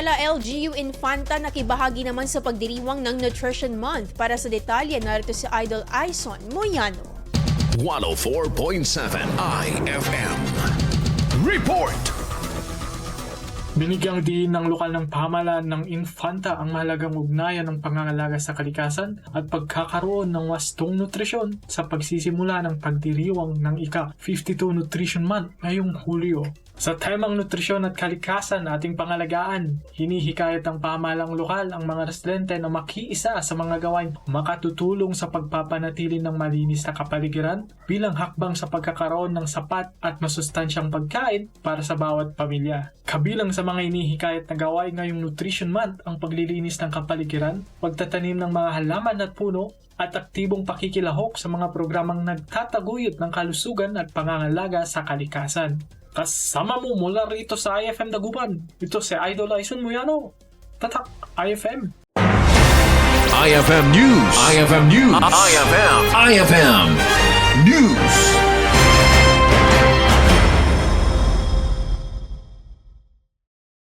LGU Infanta nakibahagi naman sa pagdiriwang ng Nutrition Month. Para sa detalye, narito si Idol Aison Moyano. 104.7 IFM Report. Binigyang diin ng lokal ng pamahalaan ng Infanta ang mahalagang ugnayan ng pangangalaga sa kalikasan at pagkakaroon ng wastong nutrisyon sa pagsisimula ng pagdiriwang ng ika-52 Nutrition Month ngayong Hulyo. Sa temang nutrisyon at kalikasan ating pangalagaan, hinihikayat ng pamahalang lokal ang mga residente na makiisa sa mga gawain makatutulong sa pagpapanatili ng malinis na kapaligiran bilang hakbang sa pagkakaroon ng sapat at masustansyang pagkain para sa bawat pamilya. Kabilang sa mga hinihikayat na gawain ngayong Nutrition Month ang paglilinis ng kapaligiran, pagtatanim ng mga halaman at puno, at aktibong pakikilahok sa mga programang nagtataguyod ng kalusugan at pangangalaga sa kalikasan. Kasama mo mula rito sa IFM Dagupan. Ito si Idol Aison Moyano. Tatak IFM. IFM News. IFM News. IFM News.